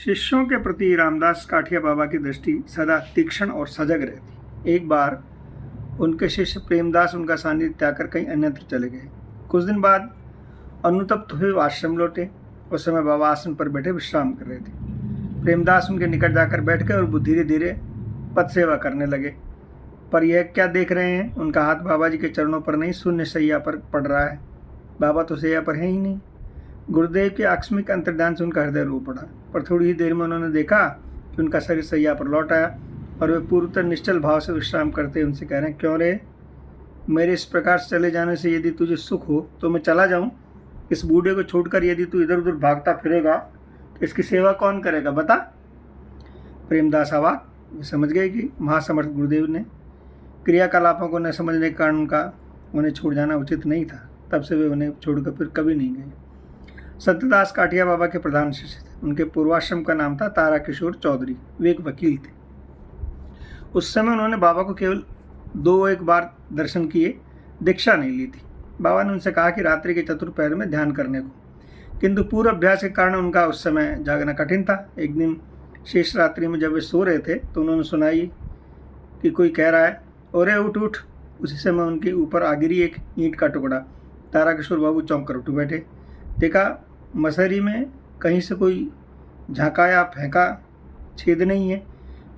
शिष्यों के प्रति रामदास काठिया बाबा की दृष्टि सदा तीक्ष्ण और सजग रहती। एक बार उनके शिष्य प्रेमदास उनका सानिध्य त्याग कर कहीं अन्यत्र चले गए। कुछ दिन बाद अनुतप्त हुए आश्रम लौटे। उस समय बाबा आसन पर बैठे विश्राम कर रहे थे। प्रेमदास उनके निकट जाकर बैठ गए और वो धीरे धीरे पद सेवा करने लगे। पर यह क्या देख रहे हैं, उनका हाथ बाबा जी के चरणों पर नहीं, शून्य शैया पर पड़ रहा है। बाबा तो शैया पर है ही नहीं। गुरुदेव के आकस्मिक अंतर्ध्यान से उनका हृदय रो पड़ा। पर थोड़ी ही देर में उन्होंने देखा कि उनका शरीर शैया पर लौट आया और वे पूर्वतर निश्चल भाव से विश्राम करते उनसे कह रहे हैं, क्यों रे, मेरे इस प्रकार से चले जाने से यदि तुझे सुख हो तो मैं चला जाऊं। इस बूढ़े को छोड़कर यदि तू इधर उधर भागता फिरेगा तो इसकी सेवा कौन करेगा, बता। प्रेमदास अवाक, वे समझ गए कि महासमर्थ गुरुदेव ने क्रियाकलापों को न समझने के कारण उन्हें छोड़ जाना उचित नहीं था। तब से वे उन्हें छोड़कर फिर कभी नहीं गए। सत्यदास काठिया बाबा के प्रधान शिष्य थे। उनके पूर्वाश्रम का नाम था तारा किशोर चौधरी। वे एक वकील थे। उस समय उन्होंने बाबा को केवल 2-1 बार दर्शन किए, दीक्षा नहीं ली थी। बाबा ने उनसे कहा कि रात्रि के चतुर्पहर में ध्यान करने को, किंतु पूर्व अभ्यास के कारण उनका उस समय जागना कठिन था। एक दिन शेष रात्रि में जब वे सो रहे थे तो उन्होंने सुनाई कि कोई कह रहा है, ओरे उठ उठ। उसी समय उनके ऊपर आ गिरी एक ईंट का टुकड़ा। तारा किशोर बाबू चौंक कर उठ बैठे। देखा मसहरी में कहीं से कोई झांका या फेंका छेद नहीं है,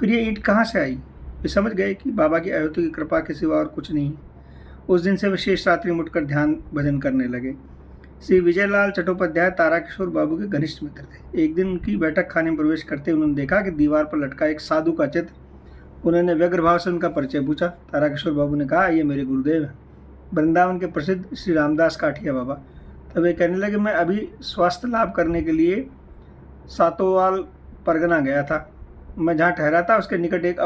फिर ये ईंट कहाँ से आई। वे समझ गए कि बाबा की अयोध्या की कृपा के सिवा और कुछ नहीं है। उस दिन से वे शेष रात्रि मुड़कर ध्यान भजन करने लगे। श्री विजयलाल चट्टोपाध्याय तारा किशोर बाबू के घनिष्ठ मित्र थे। एक दिन उनकी बैठक खाने में प्रवेश करते उन्होंने देखा कि दीवार पर लटका एक साधु का चित्र। उन्होंने व्यग्र भाव से उनका परिचय पूछा। तारा किशोर बाबू ने कहा, ये मेरे गुरुदेव हैं, वृंदावन के प्रसिद्ध श्री रामदास काठिया बाबा। तब वे कहने लगे, मैं अभी स्वास्थ्य लाभ करने के लिए सातोवाल परगना गया था। मैं जहाँ ठहरा था उसके निकट एक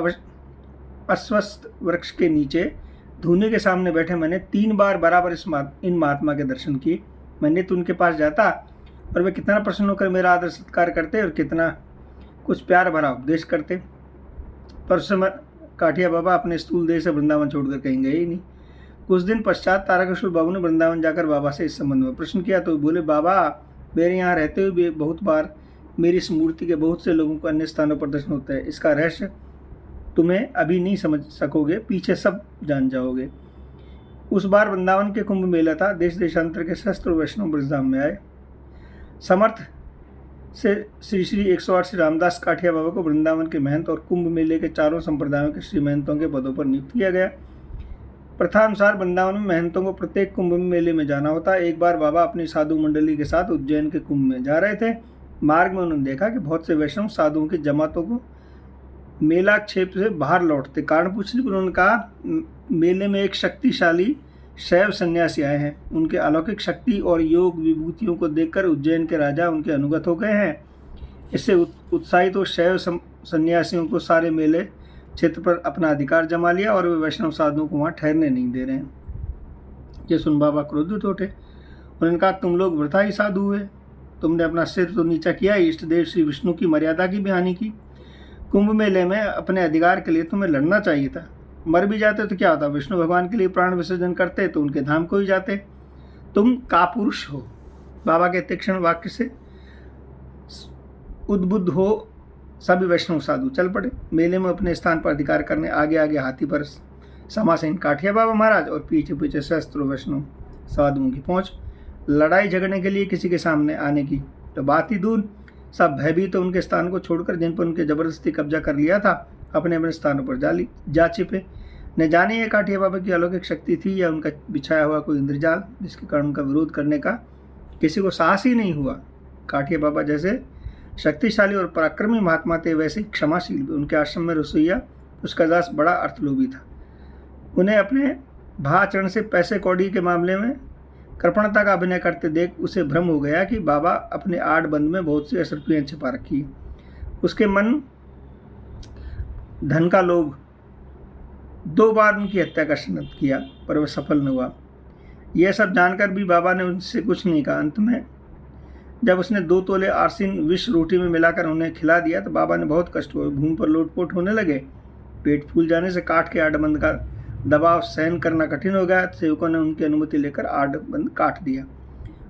अस्वस्थ वृक्ष के नीचे धूने के सामने बैठे मैंने 3 बार बराबर इन महात्मा के दर्शन किए। मैंने तो उनके पास जाता और वे कितना प्रसन्न होकर मेरा आदर सत्कार करते और कितना कुछ प्यार भरा उपदेश करते। पर उस समय काठिया बाबा अपने स्थूल देह से वृंदावन छोड़कर कहीं गए ही नहीं। कुछ दिन पश्चात ताराकिशोर बाबू ने वृंदावन जाकर बाबा से इस संबंध में प्रश्न किया तो बोले, बाबा, मेरे यहाँ रहते हुए भी बहुत बार मेरी इस मूर्ति के बहुत से लोगों को अन्य स्थानों पर दर्शन होता है। इसका रहस्य तुम्हें अभी नहीं समझ सकोगे, पीछे सब जान जाओगे। उस बार वृंदावन के कुंभ मेला था। देश देशांतर के सहस्त्रों वैष्णव ब्रजधाम में आए। समर्थ से श्री श्री 108 श्री रामदास काठिया बाबा को वृंदावन के महंत और कुंभ मेले के चारों संप्रदायों के श्री महंतों के पदों पर नियुक्त किया गया। प्रथानुसार वृंदावन में महंतों को प्रत्येक कुंभ मेले में जाना होता। एक बार बाबा अपनी साधु मंडली के साथ उज्जैन के कुंभ में जा रहे थे। मार्ग में उन्होंने देखा कि बहुत से वैष्णव साधुओं की जमातों को मेला क्षेप से बाहर लौटते। कारण पूछने पर उन्होंने कहा, मेले में एक शक्तिशाली शैव सन्यासी आए हैं। उनके अलौकिक शक्ति और योग विभूतियों को देखकर उज्जैन के राजा उनके अनुगत हो गए हैं। इससे उत्साहित हो शैव सन्यासियों को सारे मेले क्षेत्र पर अपना अधिकार जमा लिया और वे वैष्णव साधुओं को वहाँ ठहरने नहीं दे रहे हैं। ये सुन बाबा क्रोधित उठे। उन्होंने कहा, तुम लोग वृथा ही साधु हुए। तुमने अपना सिर तो नीचा किया, इष्ट देव श्री विष्णु की मर्यादा की भी हानि की। कुंभ मेले में अपने अधिकार के लिए तुम्हें लड़ना चाहिए था। मर भी जाते तो क्या होता, विष्णु भगवान के लिए प्राण विसर्जन करते तो उनके धाम को ही जाते। तुम कापुरुष हो। बाबा के तीक्ष्ण वाक्य से उद्बुद्ध हो सभी वैष्णव साधु चल पड़े। मेले में अपने स्थान पर अधिकार करने आगे आगे हाथी पर समासीन काठिया बाबा महाराज और पीछे पीछे सहस्त्रों वैष्णव साधुओं की पहुंच। लड़ाई झगड़ने के लिए किसी के सामने आने की तो बात ही दूर। सब भयभीत तो उनके स्थान को छोड़कर जिन पर उनके जबरदस्ती कब्जा कर लिया था अपने अपने स्थानों पर जा छिपे। न जाने ये काठिया बाबा की अलौकिक शक्ति थी या उनका बिछाया हुआ कोई इंद्रजाल, जिसके कारण उनका विरोध करने का किसी को साहस ही नहीं हुआ। काठिया बाबा जैसे शक्तिशाली और पराक्रमी महात्मा थे, वैसे ही क्षमाशील भी। उनके आश्रम में रसोईया उसका दास बड़ा अर्थलोभी था। उन्हें अपने भाआचरण से पैसे कौड़ी के मामले में कृपणता का अभिनय करते देख उसे भ्रम हो गया कि बाबा अपने आड़ बंद में बहुत सी असरपियाँ छिपा रखी। उसके मन धन का लोभ 2 बार उनकी हत्या का सन्नत किया, पर वह सफल न हुआ। यह सब जानकर भी बाबा ने उनसे कुछ नहीं कहा। अंत में जब उसने 2 तोले आरसीन विष रोटी में मिलाकर उन्हें खिला दिया तो बाबा ने बहुत कष्ट हुए। भूमि पर लोटपोट होने लगे। पेट फूल जाने से काठ के आड़बंद का दबाव सहन करना कठिन हो गया। सेवकों ने उनकी अनुमति लेकर आड़बंद काट दिया।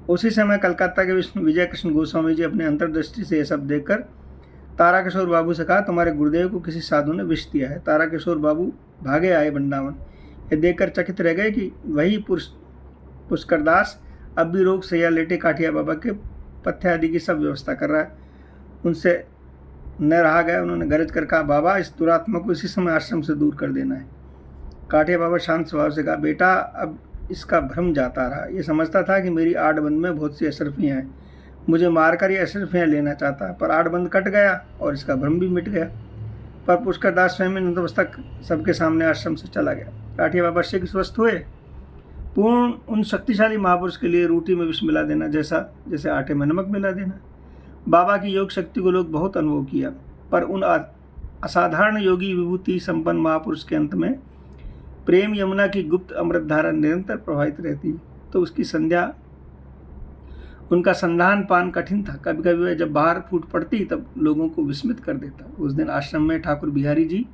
उसी समय कलकत्ता के विजय कृष्ण गोस्वामी जी अपने अंतर्दृष्टि से यह सब देखकर ताराकिशोर बाबू से कहा, तुम्हारे गुरुदेव को किसी साधु ने विष दिया है। ताराकिशोर बाबू भागे आए वृंदावन। ये देखकर चकित रह गए कि वही पुष्करदास अब भी रोग सैया लेटे काठिया बाबा के पथ्य आदि की सब व्यवस्था कर रहा है। उनसे न रहा गया, उन्होंने गरज कर कहा, बाबा इस दुरात्मा को इसी समय आश्रम से दूर कर देना है। काठिया बाबा शांत स्वभाव से कहा, बेटा अब इसका भ्रम जाता रहा। ये समझता था कि मेरी आड़बंद में बहुत सी अशरफियाँ हैं, मुझे मारकर ये अशरफियाँ लेना चाहता, पर आड़बंद कट गया और इसका भ्रम भी मिट गया। पर पुष्करदास स्वयं नतमस्तक सबके सामने आश्रम से चला गया। काठिया बाबा शीघ्र स्वस्थ हुए। पूर्ण उन शक्तिशाली महापुरुष के लिए रोटी में विष मिला देना जैसे आटे में नमक मिला देना। बाबा की योग शक्ति को लोग बहुत अनुभव किया, पर उन असाधारण योगी विभूति संपन्न महापुरुष के अंत में प्रेम यमुना की गुप्त अमृत धारा निरंतर प्रवाहित रहती, तो उसकी संध्या उनका संधान पान कठिन था। कभी कभी वह जब बाहर फूट पड़ती तब लोगों को विस्मित कर देता। उस दिन आश्रम में ठाकुर बिहारी जी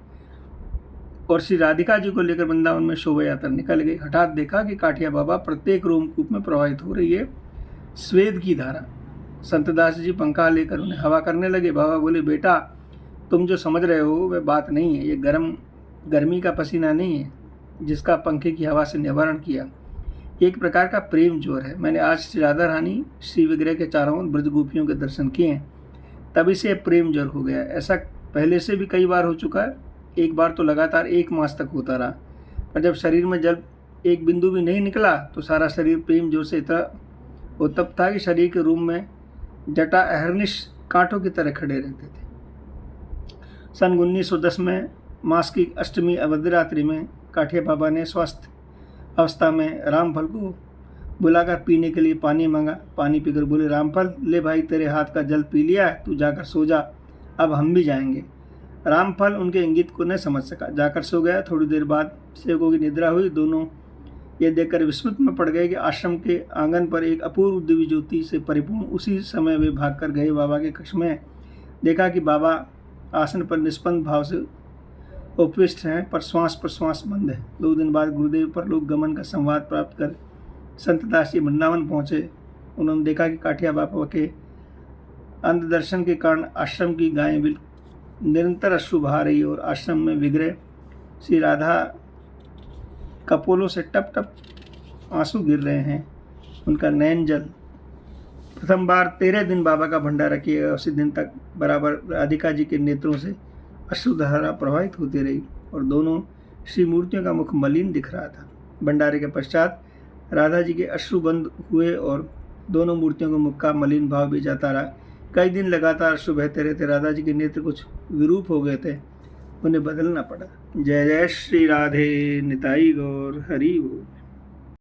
और श्री राधिका जी को लेकर वृंदावन में शोभा यात्रा निकल गई। हठात देखा कि काठिया बाबा प्रत्येक रोमकूप में प्रवाहित हो रही है स्वेद की धारा। संतदास जी पंखा लेकर उन्हें हवा करने लगे। बाबा बोले, बेटा तुम जो समझ रहे हो वह बात नहीं है, ये गर्मी का पसीना नहीं है जिसका पंखे की हवा से निवारण किया, एक प्रकार का प्रेम जोर है। मैंने आज श्री राधा रानी श्री विग्रह के चारों ओर ब्रज गोपियों के दर्शन किए हैं, तभी से प्रेम जोर हो गया। ऐसा पहले से भी कई बार हो चुका है। एक बार तो लगातार 1 मास तक होता रहा, पर जब शरीर में जल एक बिंदु भी नहीं निकला तो सारा शरीर प्रेम जोर से इतना उत्तप्त था कि शरीर के रूम में जटा अहर्निश कांटों की तरह खड़े रहते थे। सन 1910 में मास की अष्टमी अवधरात्रि में काठिया बाबा ने स्वस्थ अवस्था में रामफल को बुलाकर पीने के लिए पानी मांगा। पानी पीकर बोले, रामफल ले भाई, तेरे हाथ का जल पी लिया है, तू जाकर सो जा, अब हम भी जाएंगे। रामफल उनके इंगित को न समझ सका, जाकर सो गया। थोड़ी देर बाद सेवकों की निद्रा हुई। दोनों ये देखकर विस्मित में पड़ गए कि आश्रम के आंगन पर एक अपूर्व दिव्य ज्योति से परिपूर्ण। उसी समय वे भागकर गए बाबा के कक्ष में। देखा कि बाबा आसन पर निष्पन्द भाव से उपविष्ट हैं, पर श्वास प्रश्वास बंद है। 2 दिन बाद गुरुदेव पर लोग गमन का संवाद प्राप्त कर संतदास जी वृंदावन पहुँचे। उन्होंने देखा कि काठिया बाबा के अंध दर्शन के कारण आश्रम की गायें निरंतर अश्रु बहा रही और आश्रम में विग्रह श्री राधा कपोलों से टप टप आंसू गिर रहे हैं। उनका नयन जल प्रथम बार 13 दिन बाबा का भंडारा किया गया। उसी दिन तक बराबर राधिका जी के नेत्रों से अश्रुधारा प्रवाहित होती रही और दोनों श्री मूर्तियों का मुख मलिन दिख रहा था। भंडारे के पश्चात राधा जी के अश्रु बंद हुए और दोनों मूर्तियों के मुख का मलिन भाव भी जाता रहा। कई दिन लगातार अश्रु बहते रहते। राधा जी के नेत्र कुछ विरूप हो गए थे, उन्हें बदलना पड़ा। जय जय श्री राधे निताई गौर हरि बोल।